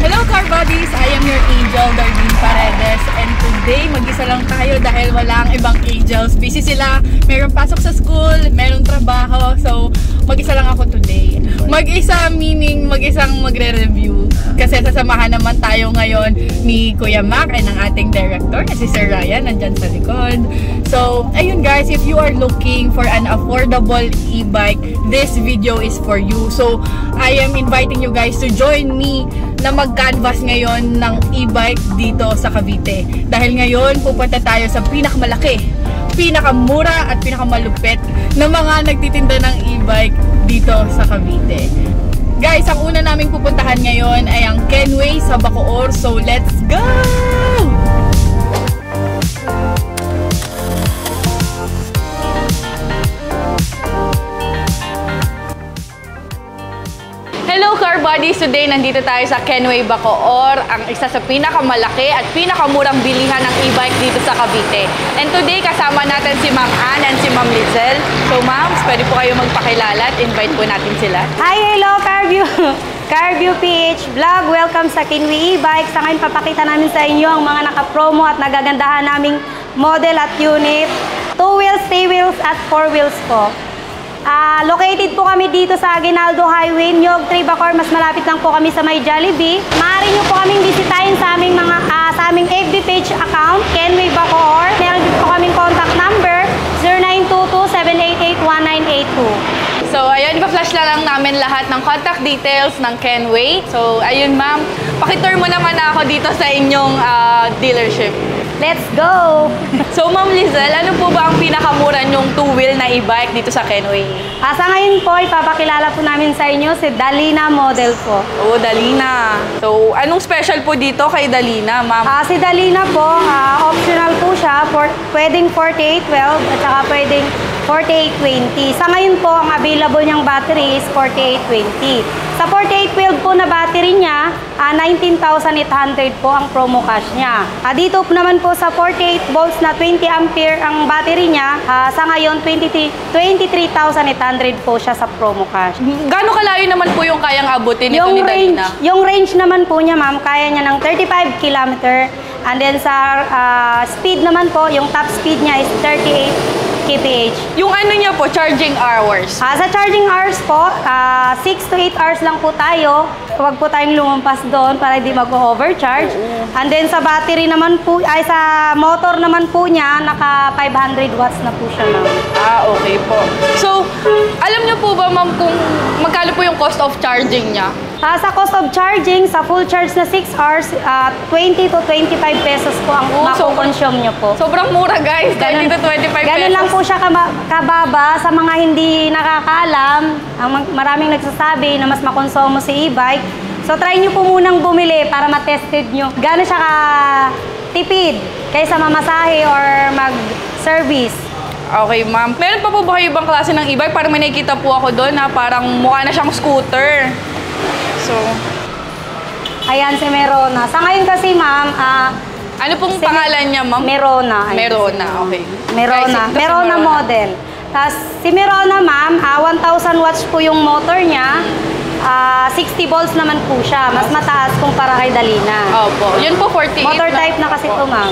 Hello car buddies! I am your angel, Darlene Paredes, and today mag-isa lang tayo dahil wala ang ibang angels. Busy sila, mayroong pasok sa school, mayroong trabaho, so mag-isa lang ako today. Mag-isa meaning mag-isang magre-review kasi sasamahan naman tayo ngayon ni Kuya Mac and ang ating director na si Sir Ryan nandyan sa likod. So ayun guys, if you are looking for an affordable e-bike, this video is for you. So I am inviting you guys to join me na mag-canvas ngayon ng e-bike dito sa Cavite. Dahil ngayon, pupunta tayo sa pinakamalaki, pinakamura at pinakamalupit na mga nagtitinda ng e-bike dito sa Cavite. Guys, ang una naming pupuntahan ngayon ay ang Kenway sa Bacoor. So, let's go! Hello car buddies! Today nandito tayo sa Kenway Bacoor, ang isa sa pinakamalaki at pinakamurang bilihan ng e-bike dito sa Cavite. And today kasama natin si Ma'am Ann and si Ma'am Lizelle. So ma'am, pwede po kayo magpakilala at invite po natin sila. Hi! Hello Carview PH Vlog! Welcome sa Kenway e-bike. Sa ngayon papakita namin sa inyo ang mga naka-promo at nagagandahan naming model at unit. 2 wheels, 3 wheels at 4 wheels po. Located po kami dito sa Aguinaldo Highway, Nyog 3 Bacoor. Mas malapit lang po kami sa may Jollibee. Maaari nyo po kaming bisitahin sa aming FB page account, Kenway Bacoor. Meron din po kaming contact number 0922-788-1982. So ayun, ipa-flash na lang namin lahat ng contact details ng Kenway. So ayun ma'am, pakitour mo naman ako dito sa inyong dealership. Let's go! So Ma'am Lizelle, ano po ba ang pinakamura nyong 2-wheel na e-bike dito sa Kenway? Sa ngayon po, ipapakilala po namin sa inyo si Dalina model po. Oh, Dalina. So, anong special po dito kay Dalina, ma'am? Si Dalina po, optional po siya. Pwedeng 4812 at saka pwedeng 4820. Sa ngayon po, ang available niyang battery is 4820. Sa 4812 po na battery niya, 19,800 po ang promo cash niya. Dito po naman po sa 48 volts na 20 ampere ang battery niya, sa ngayon 23,800 po siya sa promo cash. Gaano kalayo naman po yung kayang abutin nito ni Dalina? Yung range naman po niya ma'am, kaya niya ng 35 km. And then sa speed naman po, yung top speed niya is 38 kph. Yung ano niya po, charging hours? Sa charging hours po, 6 to 8 hours lang po tayo. Huwag po tayong lumampas doon para hindi mag-overcharge. And then sa battery naman po, sa motor naman po niya, naka 500 watts na po siya ma'am. Okay po. So, alam niyo po ba ma'am kung magkano po yung cost of charging niya? Sa cost of charging, sa full charge na 6 hours, 20 to 25 pesos po ang mako-consume nyo po. Sobrang mura guys, 20 to 25 pesos. Ganun lang po siya kababa sa mga hindi nakakaalam. Maraming nagsasabi na mas makonsumo si e-bike. So try nyo po munang bumili para matested nyo. Gano'n siya ka-tipid kaysa mamasahe or mag-service. Okay, ma'am. Meron pa po ba kayo ibang klase ng e-bike? Parang may nakikita po ako doon na parang mukha na siyang scooter. So, ayan si Merona. Sa ngayon kasi, ma'am, ano pong pangalan niya, ma'am? Merona. Merona, okay. Merona model. Tapos, si Merona, ma'am, 1,000 watts po yung motor niya. 60 volts naman po siya. Mas mataas kumpara kay Dalina. Opo. Yun po, 48. Motor type na kasi ito, ma'am.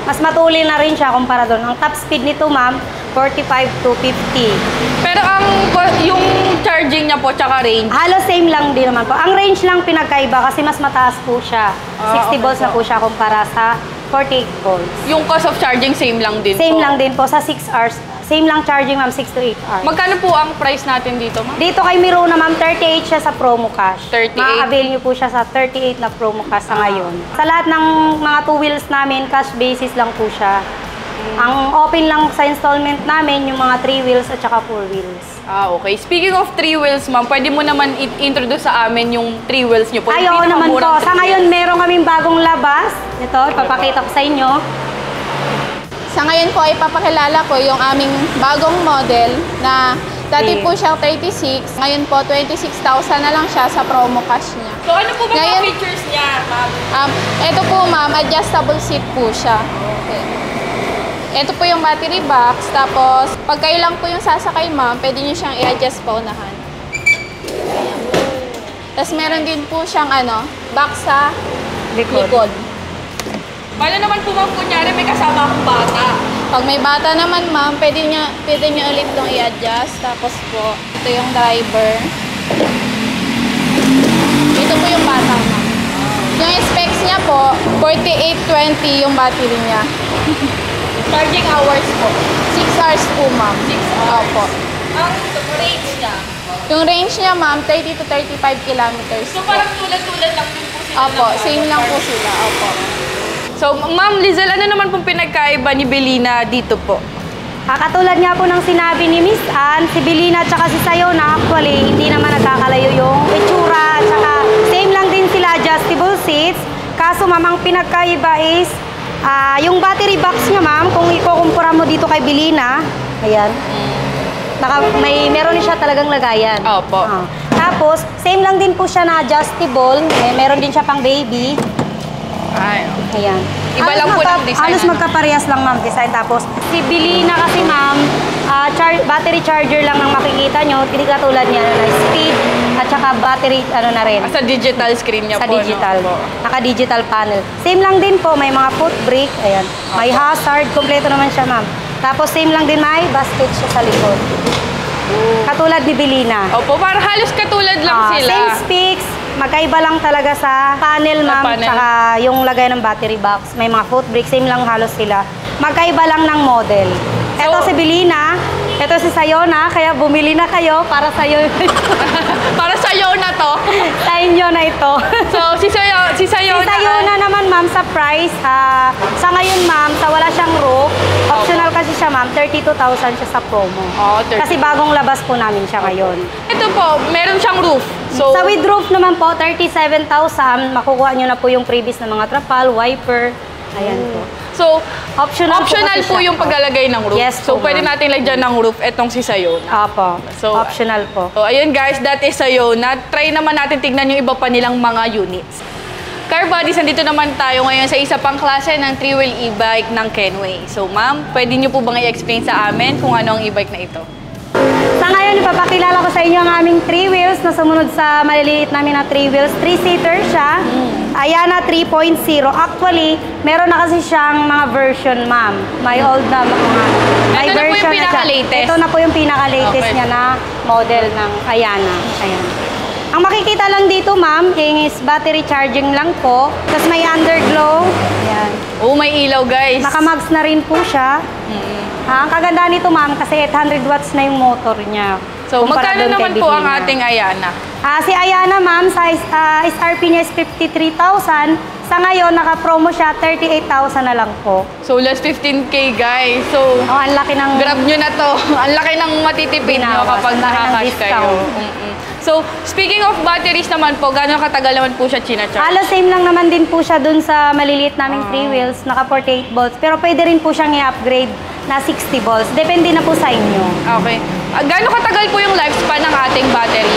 Mas matuli na rin siya kumpara doon. Ang top speed nito, ma'am, 45 to 50. Pero yung charging niya po, tsaka range? Halos same lang din naman po. Ang range lang pinagkaiba kasi mas mataas po siya. 60 volts na po siya kumpara sa 48 volts. Yung cost of charging, same lang din Same lang din po sa 6 hours. Same lang charging, ma'am, 6 to 8 hours. Magkano po ang price natin dito, ma'am? Dito kay Merona, ma'am, 38 siya sa promo cash. 38? Ma-avail niyo po siya sa 38 na promo cash sa ngayon. Sa lahat ng mga 2 wheels namin, cash basis lang po siya. Ang open lang sa installment namin, yung mga 3 wheels at saka 4 wheels. Okay. Speaking of 3 wheels, ma'am, pwede mo naman i-introduce sa amin yung 3 wheels niyo po. Ay, oo naman po. Sa ngayon, meron kaming bagong labas. Ito, ipapakita ko sa inyo. Sa ngayon po ay papakilala ko yung aming bagong model na dati po siyang 36, ngayon po 26,000 na lang siya sa promo cash niya. So ano po ba mga features niya, ma'am? Ito po ma'am, adjustable seat po siya. Okay. Ito po yung battery box, tapos pag kayo lang po yung sasakay ma'am, pwede nyo siyang i-adjust pa unahan. Tapos meron din po siyang box sa Likod. likod. Paano naman po ma'am, kunyari may kasama akong bata? Pag may bata naman, ma'am, pwede nyo ulit itong i-adjust. Tapos po, ito yung driver. Ito po yung bata, ma'am. Yung specs niya po, 4820 yung battery niya. Charging hours po. 6 hours po, ma'am. 6 hours. Opo. Ang range niya. Yung range niya, ma'am, 30 to 35 kilometers. So parang tulad-tulad lang po sila. Opo, same lang po sila. Opo. So, Ma'am Lizelle, ano naman pong pinagkaiba ni Belina dito po? Katulad nga po ng sinabi ni Miss Ann, si Belina at saka si Sayona, actually, hindi naman nagkakalayo yung itsura. At saka, same lang din sila, adjustable seats. Kaso, ma'am, ang pinagkaiba is, yung battery box niya, ma'am, kung ikukumpura mo dito kay Belina, ayan, meron siya talagang lagayan. Opo. Tapos, same lang din po siya na adjustable. Meron din siya pang baby. Ay, Ayan. Iba lang po ng design, Halos ano? magkaparehas lang, ma'am, design. Tapos, si Belina kasi, ma'am, battery charger lang ang makikita nyo. Hindi katulad niya na speed at saka battery, na rin. sa digital screen niya Sa po. digital. No? Naka-digital panel. Same lang din po, may mga foot brake. Ayan. May hazard. Kompleto naman siya, ma'am. Tapos, same lang din, may basket siya sa likod. Katulad ni Belina. Opo, parang halos katulad lang sila. Same specs. Magkaiba lang talaga sa panel, ma'am, panel. tsaka yung lagay ng battery box. May mga foot brake, same lang halos sila. Magkaiba lang ng model. Ito si Belina, ito si Sayona, kaya bumili na kayo para sa'yo. Para sa'yo na to. Sa inyo na ito. So, si Sayona. Si Sayona naman, ma'am, sa price, sa ngayon, ma'am, sa wala siyang roof, optional kasi siya, ma'am, 32,000 siya sa promo. Oh, 30. Kasi bagong labas po namin siya ngayon. Ito po, meron siyang roof. So, Sa with roof naman po, 37,000. Makukuha nyo na po yung previous na mga trapal, wiper. Ayan po. So, Optional optional kasi po siya. yung paglalagay ng roof. Yes So, po, pwede ma'am. natin lagyan ng roof etong si Sayona. Apo. So, Optional po. So, ayun guys, that is Sayona. Try naman natin tignan yung iba pa nilang mga units. Car Buddies, nandito naman tayo ngayon sa isa pang klase ng 3-wheel e-bike ng Kenway. So, ma'am, pwede niyo po bang i-explain sa amin kung ano ang e-bike na ito? Sa ngayon, ipapakilala ko sa inyo ang aming 3 wheels na sumunod sa maliliit namin na 3 wheels. 3-seater siya. Ayana 3.0. Actually, meron na kasi siyang mga version, ma'am. May old na mga... May Ito na po yung version siya. pinaka-latest. Ito na po yung pinaka-latest Okay. niya na model ng Ayana. Ayan. Ang makikita lang dito, ma'am, is battery charging lang po. Tapos may underglow. Ayan. Oh, may ilaw guys. Naka-mags na rin po siya. Ang kagandahan nito, ma'am, kasi 800 watts na yung motor niya. So, Kumpara magkano doon kay naman po ang Belina. ating Ayana? Si Ayana, ma'am, sa SRP niya is 53,000. Sa ngayon, naka-promo siya, 38,000 na lang po. So, last 15K guys. So, Ang laki ng... grab nyo na to. Ang laki ng matitipid nyo Binawas. kapag Ang laki ng nakakash kayo. discount. So, speaking of batteries naman po, gano'ng katagal naman po siya china-charge? Halos same lang naman din po siya dun sa maliliit naming 3 wheels, naka 48 volts. Pero pwede rin po siyang i-upgrade na 60 volts. Depende na po sa inyo. Okay. Gano'ng katagal po yung lifespan ng ating battery?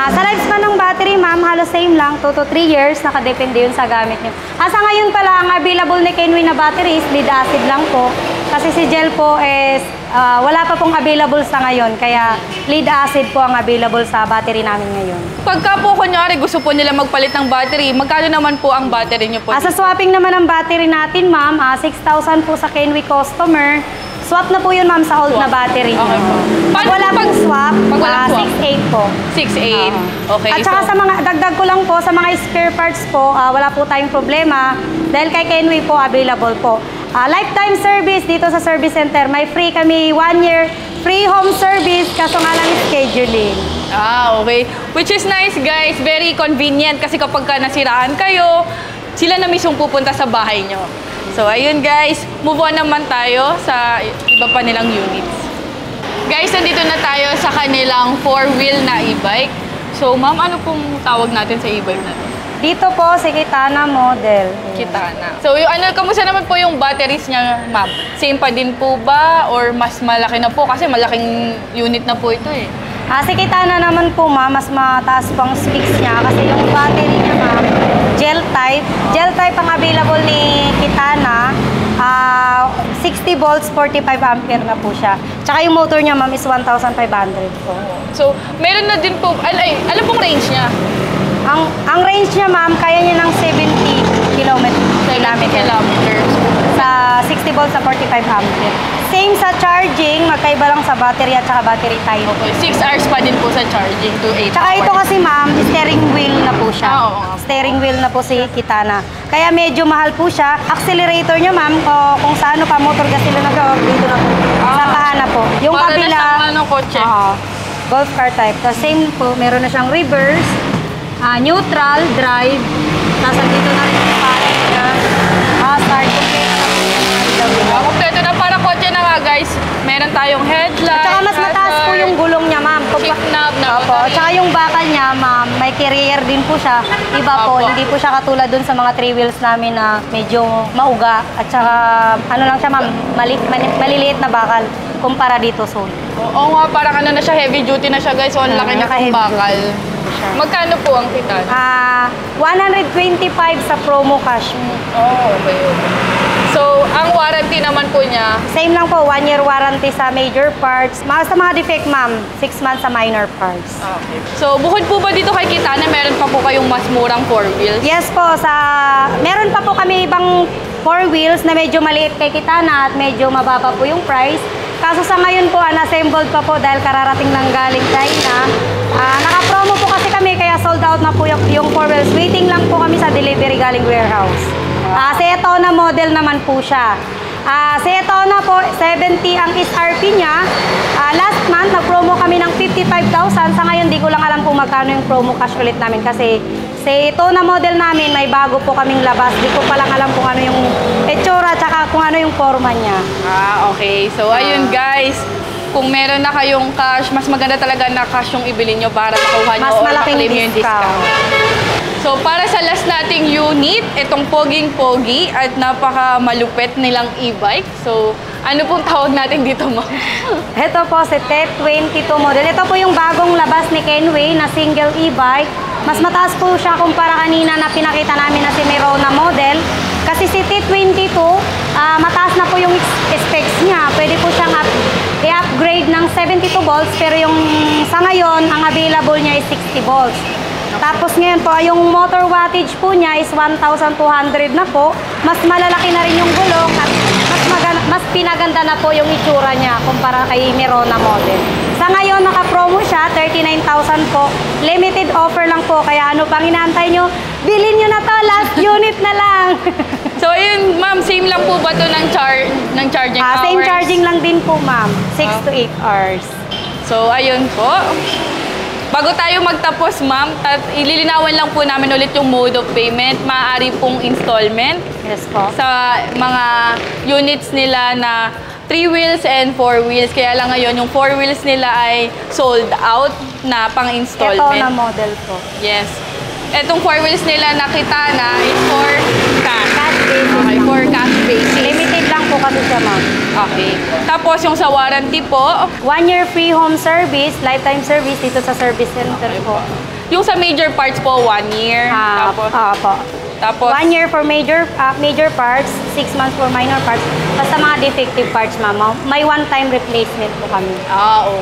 Sa lifespan ng battery, ma'am, halos same lang, 2 to 3 years, nakadepende yun sa gamit nyo. Sa ngayon pala, ang available ni Kenway na battery is lead acid lang po. Kasi si gel po is wala pa pong available sa ngayon, kaya lead acid po ang available sa battery namin ngayon. Pagka po, kunyari, gusto po nila magpalit ng battery, magkano naman po ang battery nyo po? Sa swapping naman ng battery natin, ma'am, 6,000 po sa Kenway customer. Swap na po yun, ma'am, sa old na battery nyo. Okay po. Pag Paano wala pag- pong swap, pag walang swap? 6,800 po. 6.8. Okay. At saka sa mga, dagdag ko lang po, sa mga spare parts po, wala po tayong problema. Dahil kay Kenway po, available po. Lifetime service dito sa service center. May free kami 1 year free home service, kaso nga lang scheduling. Okay. Which is nice, guys. Very convenient kasi kapag ka nasiraan kayo, sila na mismong pupunta sa bahay nyo. So, ayun guys. Move on naman tayo sa iba pa nilang units. Guys, nandito na tayo sa kanilang 4-wheel na e-bike. So, ma'am, ano pong tawag natin sa e-bike na to? Dito po, si Kitana model. Kitana. So, yung ano, kamusta naman po yung batteries niya, ma'am? Same pa din po ba? Or mas malaki na po? Kasi malaking unit na po ito eh. Si Kitana naman po, ma'am, mas mataas pang specs niya kasi yung battery niya, ma'am, gel type. Gel type ang available ni Kitana. 60 volts, 45 ampere na po siya. Tsaka yung motor niya, ma'am, is 1,500 po. So, meron na din po, alam pong range niya. Ang range niya, ma'am, kaya niya ng 70 kilometers. Sa 60 volts sa 45 ampere. Same sa charging, magkaiba lang sa battery at saka battery type. Okay, 6 hours pa din po sa charging to 8 Tsaka hours. ito kasi, ma'am, steering wheel na po siya. Oo. Steering wheel na po si Kitana. Kaya medyo mahal po siya. Accelerator niya, ma'am, kung sa ano pa, motor gasolina na po, dito na po. Sa paa na po. Yung para kabila, na sa anong kotse. golf car type. So, same po, meron na siyang reverse, neutral, drive. Nasa dito na rin yung paa niya. Start, complete na po. Kompleto na para kotse na nga guys. Meron tayong headlight. At saka mas mataas po yung gulong niya, ma'am. Shift knob na Opo. At saka yung bakal niya, ma'am, may carrier din po siya. Iba po, Opo. hindi po siya katulad dun sa mga 3 wheels namin na medyo mauga. At saka, ano lang siya, ma'am, maliliit na bakal kumpara dito, so. Oo nga, parang ano na siya, heavy duty na siya guys. So, ang laki niya naka-heavy kung bakal. siya. Magkano po ang kita? 125 sa promo cash. Okay. So, ang warranty naman po niya, Same lang po, 1 year warranty sa major parts. Sa mga defect, ma'am, 6 months sa minor parts. okay. So, bukod po ba dito kay Kitana, meron pa po kayong mas murang 4 wheels? Yes po, meron pa po kami ibang 4 wheels na medyo maliit kay Kitana at medyo mababa po yung price. Kaso sa ngayon po, unassembled pa po dahil kararating lang galing China. Naka-promo po kasi kami kaya sold out na po yung 4 wheels. Waiting lang po kami sa delivery galing warehouse. Sa Etona model naman po siya. Sa Etona po, 70 ang SRP niya. Last month, nag-promo kami ng 55,000. Sa ngayon, di ko lang alam kung magkano yung promo cash ulit namin kasi sa Etona model namin, may bago po kaming labas. Di ko pa lang alam kung ano yung itsura tsaka kung ano yung forma niya. Okay. So, ayun guys. Kung meron na kayong cash, mas maganda talaga na cash yung ibili nyo para makuha nyo Mas or malaking maklaim yung discount. So, para sa last nating unit, itong poging-pogi at napaka-malupit nilang e-bike. So, ano pong tawag natin dito, ma'am? Ito po si TET22 model. Ito po yung bagong labas ni Kenway na single e-bike. Mas mataas po siya kumpara kanina na pinakita namin na si Mirona model. Kasi si TET22, mataas na po yung specs niya. Pwede po siyang i-upgrade ng 72 volts pero yung sa ngayon, ang available niya is 60 volts. Tapos ngayon po, yung motor wattage po niya is 1,200 na po. Mas malalaki na rin yung gulong at mas pinaganda na po yung itsura niya kumpara kay Mirona model. Sa ngayon, naka-promo siya, 39,000 po. Limited offer lang po, kaya ano pang inaantay nyo? Bilhin nyo na to, last unit na lang. So, ayun, ma'am, same lang po ba ito ng charging hours? Same charging lang din po, ma'am. 6 to 8 hours. So, ayun po. Bago tayo magtapos, ma'am, ililinawan lang po namin ulit yung mode of payment. Maaari pong installment Yes po. sa mga units nila na 3 wheels and 4 wheels. Kaya lang ngayon, yung 4 wheels nila ay sold out na pang-installment. Ito na model po. Yes. Etong 4 wheels nila na Kitana is for cash. Cash basis Okay, lang. for cash basis. Limited lang po kasi siya, ma'am. Okay. Tapos yung sa warranty po, 1 year free home service, lifetime service dito sa service center po. yung sa major parts po, 1 year. Tapos 1 year for major parts, 6 months for minor parts. Basta mga defective parts, ma'am. May one-time replacement po kami.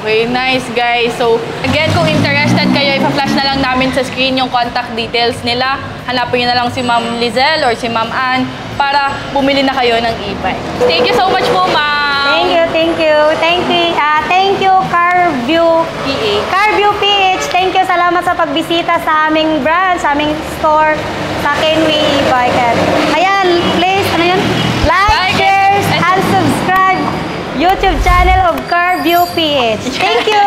okay. Nice, guys. So, again, kung interested kayo, ipa-flash na lang namin sa screen yung contact details nila. Hanapin nyo na lang si Ma'am Lizelle or si Ma'am Ann para bumili na kayo ng e-bike. Thank you so much po, Ma'am. Thank you, CarView PH. CarView PH. Thank you. Salamat sa pagbisita sa aming brand, sa aming store, sa Kenway e-bike. Ayan, please, like, share, and subscribe YouTube channel of CarView PH. Thank you!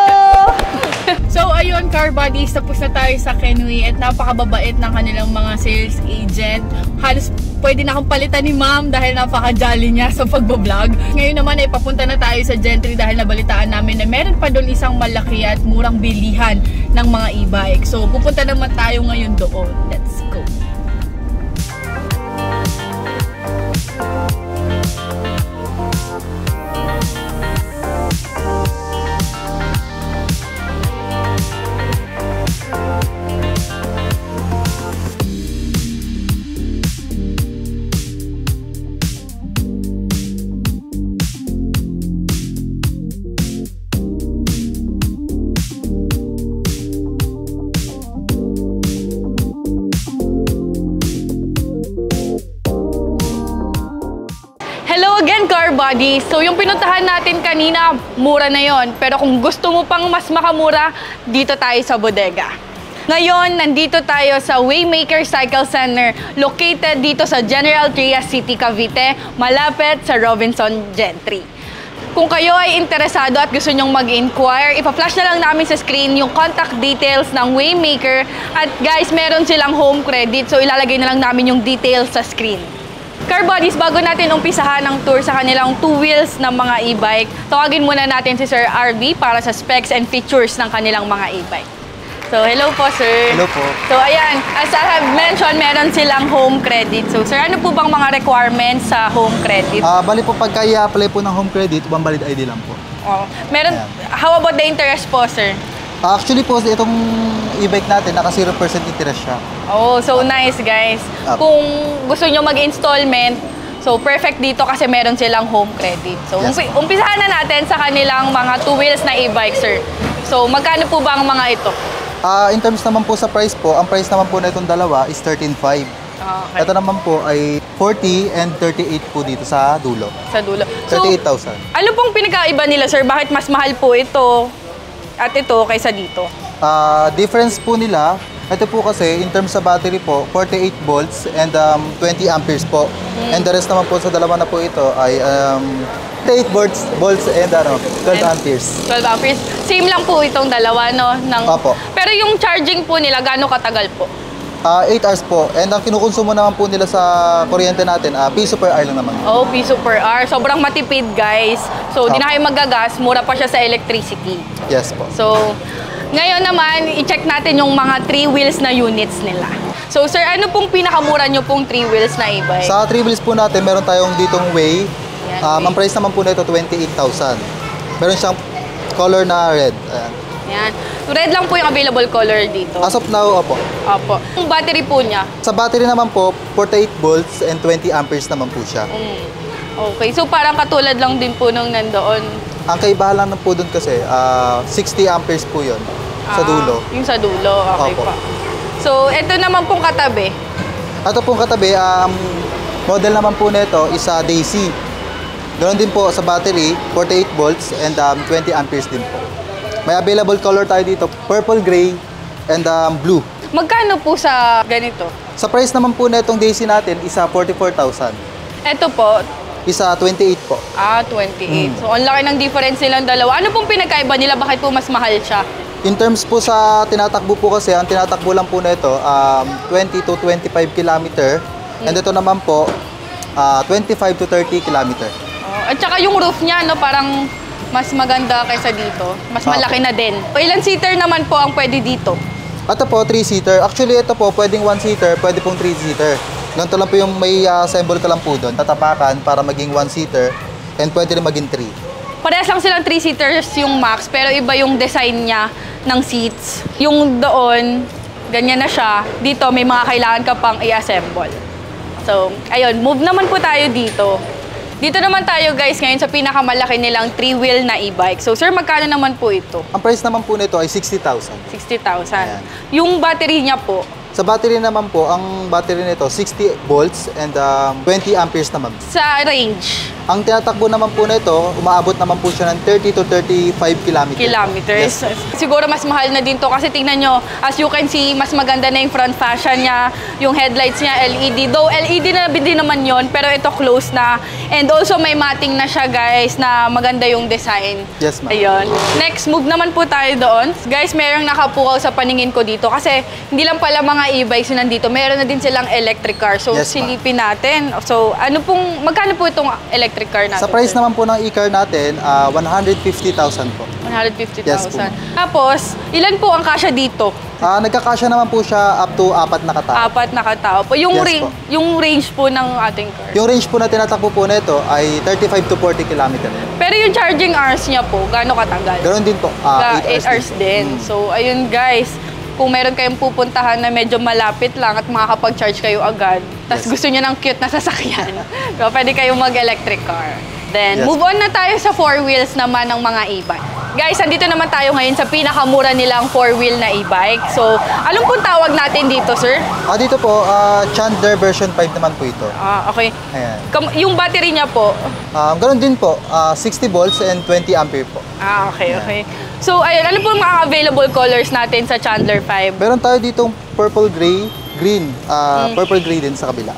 So, ayun, car buddies, tapos na tayo sa Kenway at napakababait ng kanilang mga sales agent. Halos pwede na akong palitan ni ma'am dahil napaka-jolly niya sa pagbablog. Ngayon naman ay papunta na tayo sa Gentry dahil nabalitaan namin na meron pa doon isang malaki at murang bilihan ng mga e-bike. So, pupunta naman tayo ngayon doon. Let's go! car body. So yung pinuntahan natin kanina, mura na yon. Pero kung gusto mo pang mas makamura, dito tayo sa bodega. Ngayon, nandito tayo sa Waymaker Cycle Center, located dito sa General Trias City, Cavite, malapit sa Robinson Gentry. Kung kayo ay interesado at gusto nyong mag-inquire, ipa-flash na lang namin sa screen yung contact details ng Waymaker. At guys, meron silang home credit, so ilalagay na lang namin yung details sa screen. Car Buddies, bago natin umpisahan ang tour sa kanilang 2 wheels ng mga e-bike, tawagin muna natin si Sir RB para sa specs and features ng kanilang mga e-bike. So, hello po, sir. Hello po. So, ayan, as I have mentioned, meron silang home credit. So, sir, ano po bang mga requirements sa home credit? Bali po pagka i-apply po ng home credit, one valid ID lang po. Oh, meron, how about the interest po, sir? Actually po, itong e-bike natin, naka 0% interest siya. Oh, so nice, guys. Kung gusto nyo mag-installment, so perfect dito kasi meron silang home credit. So, Yes, umpisahan na natin sa kanilang mga 2 wheels na e-bike, sir. So, magkano po ba ang mga ito? In terms naman po sa price po, ang price naman po na itong dalawa is 13,500. Okay. Ito naman po ay 40 and 38 po dito sa dulo. Sa dulo. So, 38,000. ano pong pinakaiba nila, sir? Bakit mas mahal po ito at ito kaysa dito? Difference po nila, ito po kasi in terms sa battery po, 48 volts and 20 amperes po. And the rest naman po sa dalawa na po ito ay 8 volts and 12 amperes. 12 amperes. Same lang po itong dalawa, no? Opo. Pero yung charging po nila, gaano katagal po? 8 hours po. And ang kinukonsumo naman po nila sa kuryente natin, piso per hour lang naman. Oh, piso per hour. Sobrang matipid, guys. So, di na kayo magagas. Mura pa siya sa electricity. Yes po. So, ngayon naman, i-check natin yung mga 3 wheels na units nila. So, sir, ano pong pinakamura nyo pong 3 wheels na e-bike? Sa 3 wheels po natin, meron tayong ditong Way. Yan, Ang price naman po nito 28,000. Meron siyang color na red. Ayan. Yan. Red lang po yung available color dito. As of now, opo. Opo. Yung battery po niya. Sa battery naman po, 48 volts and 20 amperes naman po siya. Okay. So, parang katulad lang din po nung nandoon. Ang kaibahan lang po doon kasi, 60 amperes po yun sa dulo. Yung sa dulo. Okay Opo. pa. So, ito naman pong katabi. Ito pong katabi, model naman po nito is Daisy. Ganoon din po sa battery, 48 volts and 20 amperes din po. May available color tayo dito, purple, gray, and blue. Magkano po sa ganito? Sa price naman po na itong Daisy natin, isa 44,000. Ito po, Isa 28 po. 28. So, ang laki ng difference nilang dalawa. Ano pong pinagkaiba nila? Bakit po mas mahal siya? In terms po sa tinatakbo po kasi, ang tinatakbo lang po na ito, 20 to 25 kilometer. And ito naman po, 25 to 30 kilometer. At saka yung roof niya, no, parang mas maganda kaysa dito. Mas malaki na din. Ilan seater naman po ang pwede dito? Ito po, 3-seater. Actually, ito po, pwedeng 1-seater, pwede pong 3-seater. Ganito lang po yung may symbol ka lang po doon. Tatapakan para maging 1-seater and pwede rin maging 3. Parehas lang silang 3-seaters yung max, pero iba yung design niya ng seats. Yung doon, ganyan na siya. Dito, may mga kailangan ka pang i-assemble. So, ayun, move naman po tayo dito. Dito naman tayo guys ngayon sa pinakamalaki nilang 3-wheel na e-bike. So sir, magkano naman po ito? Ang price naman po nito ay 60,000. 60,000. Yung battery niya po? Sa battery naman po, ang battery nito 60 volts and 20 amperes naman. Sa range? Ang tinatakbo naman po nito, umaabot naman po siya ng 30 to 35 kilometers. Kilometers. Yes. Siguro mas mahal na din to kasi tingnan nyo, as you can see, mas maganda na yung front fascia niya, yung headlights niya LED. Though LED na din naman yon, pero ito close na. And also may mating na siya guys, na maganda yung design. Yes, ma'am. Ayun. Next, move naman po tayo doon. Guys, merong nakapukaw sa paningin ko dito kasi hindi lang pala mga e-bikes yun nandito, meron na din silang electric car. So, Yes, ma'am. silipin natin. So, magkano po itong electric car natin? Sa price sir? naman po ng e-car natin, 150,000 po. 150,000. Yes, po. Tapos, ilan po ang kasya dito? Nagkakasya naman po siya up to 4 na katao. 4 na katao po. Yung, Yes, po. yung range po ng ating car. Yung range po na tinatakbo po nito ay 35 to 40 kilometers. Pero yung charging hours niya po, gaano katagal? Ganoon din po, 8 hours po. din. So, ayun guys, kung meron kayong pupuntahan na medyo malapit lang at makakapag-charge kayo agad, tapos Yes. gusto nyo ng cute na sasakyan, so, pwede kayong mag-electric car. Then, Yes. move on na tayo sa 4 wheels naman ng mga e-bike. Guys, andito naman tayo ngayon sa pinakamura nilang 4-wheel na e-bike. So, anong pong tawag natin dito, sir? Dito po, Chandler version 5 naman po ito. Okay. Ayan. Yung battery niya po? Ganun din po, 60 volts and 20 ampere po. Okay. So, ayun, ano po mga available colors natin sa Chandler 5? Meron tayo ditong purple gray, green, purple gray din sa kabila.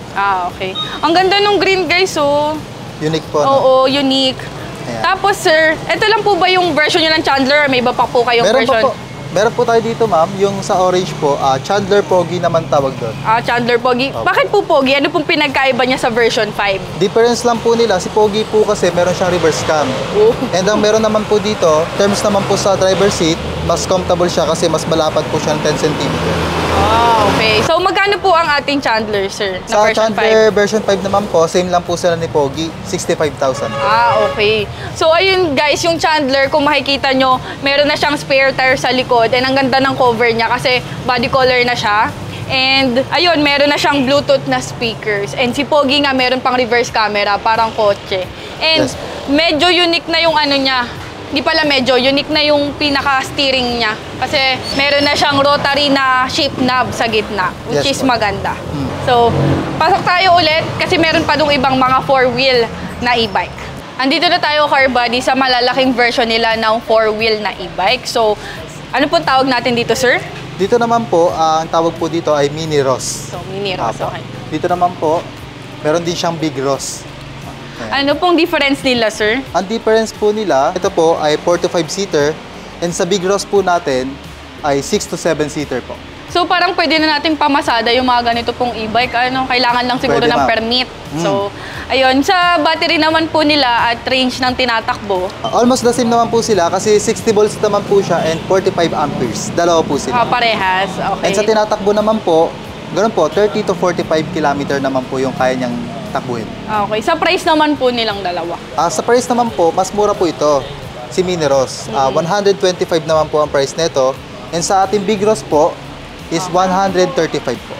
Okay. Ang ganda nung green, guys, oh. Unique po, no? Oo, unique. Ayan. Tapos, sir, ito lang po ba yung version nyo ng Chandler? May iba pa po kayong version? Meron po tayo dito, ma'am. Yung sa orange po, Chandler Pogi naman tawag doon. Chandler Pogi. Okay. Bakit po Pogi? Ano pong pinagkaiba niya sa version 5? Difference lang po nila, si Pogi po kasi meron siyang reverse cam. And ang meron naman po dito, terms naman po sa driver seat, mas comfortable siya kasi mas malapad po siya ng 10 cm. Okay. So, magkano po ang ating Chandler, sir? Na Sa version Chandler 5? version 5 naman po, same lang po sila ni Pogi, 65,000. Okay. So, ayun guys, yung Chandler, kung makikita nyo, meron na siyang spare tire sa likod and ang ganda ng cover niya kasi body color na siya. And, ayun, meron na siyang Bluetooth na speakers. And si Pogi nga, meron pang reverse camera, parang kotse. And, Yes. medyo unique na yung ano niya. Hindi pala medyo, unique na yung pinaka-steering niya. Kasi, meron na siyang rotary na shape knob sa gitna, which Yes, is po. maganda. So, pasok tayo ulit kasi meron pa dong ibang mga 4-wheel na e-bike. Andito na tayo, car buddy, sa malalaking version nila ng 4-wheel na e-bike. So, ano pong tawag natin dito, sir? Dito naman po, ang tawag po dito ay Mini Ross. So, Mini Ross, okay. Dito naman po, meron din siyang Big Ross. Ano pong difference nila, sir? Ang difference po nila, ito po ay 4 to 5 seater and sa Big Ross po natin ay 6 to 7 seater po. So, parang pwede na nating pamasada yung mga ganito pong e-bike. Kailangan lang siguro Pwede, ng ma'am. permit. So, ayun, sa battery naman po nila at range ng tinatakbo, Almost the same naman po sila kasi 60 volts naman po siya and 45 amperes. Dalawa po sila. parehas. Okay. And sa tinatakbo naman po, ganoon po, 30 to 45 kilometer naman po yung kaya niyang takbuhin. Okay. Sa price naman po nilang dalawa. Sa price naman po, mas mura po ito, si Mini Ross. 125 naman po ang price nito. And sa ating Big Ross po, is 135 po.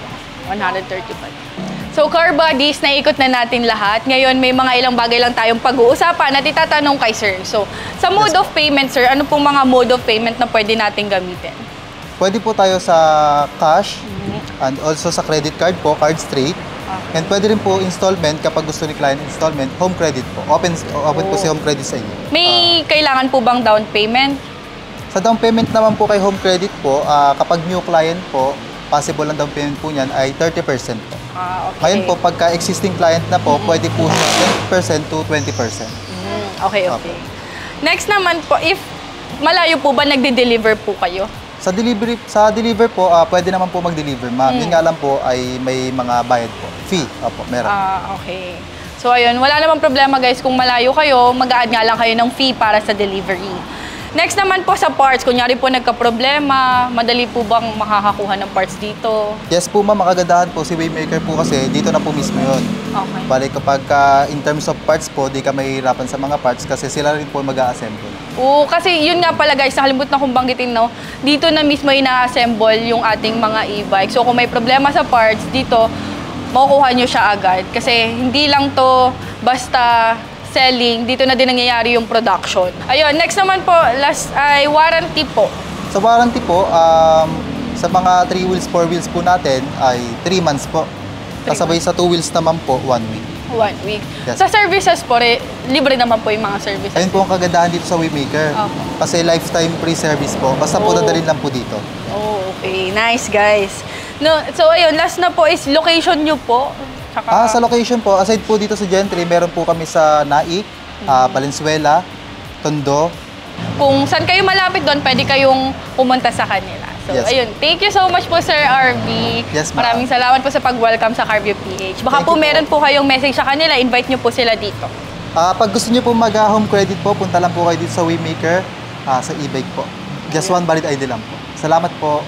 135. So, car buddies, naikot na natin lahat. Ngayon, may mga ilang bagay lang tayong pag-uusapan at itatanong kay sir. So, sa mode of payment, sir, ano pong mga mode of payment na pwede natin gamitin? Pwede po tayo sa cash and also sa credit card po, card straight. And pwede rin po installment kapag gusto ni client installment, home credit po. Open po si home credit sa inyo. May kailangan po bang down payment? Sa down payment naman po kay home credit po, kapag new client po, possible ang down payment po niyan ay 30% po. Okay. Ngayon po, pagka existing client na po, pwede po siya 20% to 20%. Okay. Next naman po, if malayo po ba nagde-deliver po kayo? Sa deliver po, pwede naman po mag-deliver, ma'am. Yun nga lang po ay may mga bayad po. Fee, opo, meron. Okay. So, ayun, wala namang problema guys kung malayo kayo, mag-a-add nga lang kayo ng fee para sa delivery. Next naman po sa parts, kunyari po nagka-problema, madali po bang makakakuha ng parts dito? Yes po, ma'am, makagandahan po. Si Waymaker po kasi, dito na po mismo yun. Okay. Balik kapag in terms of parts po, di ka mahihirapan sa mga parts kasi sila rin po mag-a-assemble. Oo, kasi yun nga pala guys, nakalimutan kong banggitin, no? Dito na mismo ina-assemble yung ating mga e-bike. So kung may problema sa parts, dito, makukuha nyo siya agad. Kasi hindi lang to basta selling, dito na din nangyayari yung production. Ayun, next naman po, last ay warranty po. Sa warranty po, sa mga 3 wheels, 4 wheels po natin ay 3 months po. Kasabay sa 2 wheels naman po, 1 week. 1 week. Yes. Sa services po, libre naman po yung mga services. Ayun po ang kagandahan dito sa Waymaker. Kasi lifetime free service po. Basta po dadalhin lang po dito. Oh, okay. Nice, guys. No, so, ayun, last na po is location nyo po. Tsaka, Sa location po, aside po dito sa Gentry, meron po kami sa Naik, Valenzuela, Tondo. kung saan kayo malapit doon, pwede kayong pumunta sa kanila. So, Yes. ayun. Thank you so much po, Sir RV. Yes, ma'am. Maraming salamat po sa pag-welcome sa Carview PH. Baka Thank po you po. meron po kayong message sa kanila, invite nyo po sila dito. Pag gusto niyo po mag-home credit po, punta lang po kayo dito sa Waymaker, sa e-bike po. Just one valid ID lang po. Salamat po.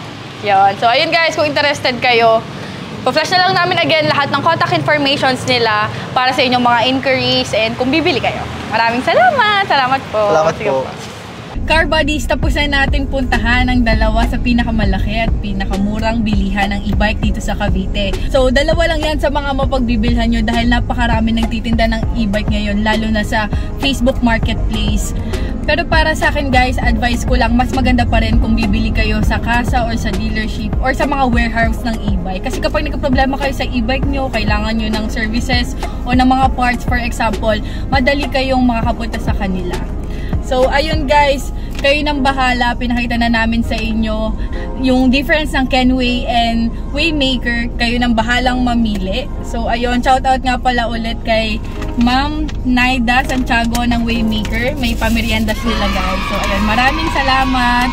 Yan. So, ayun guys, kung interested kayo, pa-flash na lang namin again lahat ng contact informations nila para sa inyong mga inquiries and kung bibili kayo. Maraming salamat. Salamat po. Salamat Sige po. Car buddies, tapos na nating puntahan ang dalawa sa pinakamalaki at pinakamurang bilihan ng e-bike dito sa Cavite. So, dalawa lang yan sa mga mapagbibilhan nyo dahil napakarami nagtitinda ng e-bike ngayon, lalo na sa Facebook Marketplace. Pero para sa akin guys, advice ko lang, mas maganda pa rin kung bibili kayo sa kasa or sa dealership or sa mga warehouse ng e-bike. Kasi kapag nagka-problema kayo sa e-bike nyo, kailangan nyo ng services o ng mga parts, for example, madali kayong makakapunta sa kanila. So, ayun guys, kayo nang bahala. Pinakita na namin sa inyo yung difference ng Kenway and Waymaker. Kayo nang bahalang mamili. So, ayun, shoutout nga pala ulit kay Ma'am Naida Santiago ng Waymaker. May pamerienda sila guys. So, ayun, maraming salamat.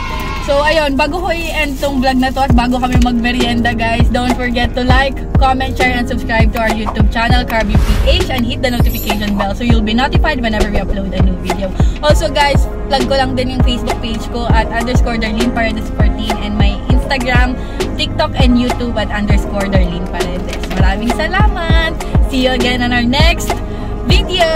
So, ayun, bago ko i-end tong vlog na to at bago kami magmerienda guys, don't forget to like, comment, share, and subscribe to our YouTube channel, Carview PH, and hit the notification bell so you'll be notified whenever we upload a new video. Also guys, plug ko lang din yung Facebook page ko at _Darlene Paredes 14 and my Instagram, TikTok, and YouTube at _Darlene Paredes. Maraming salamat! See you again on our next video!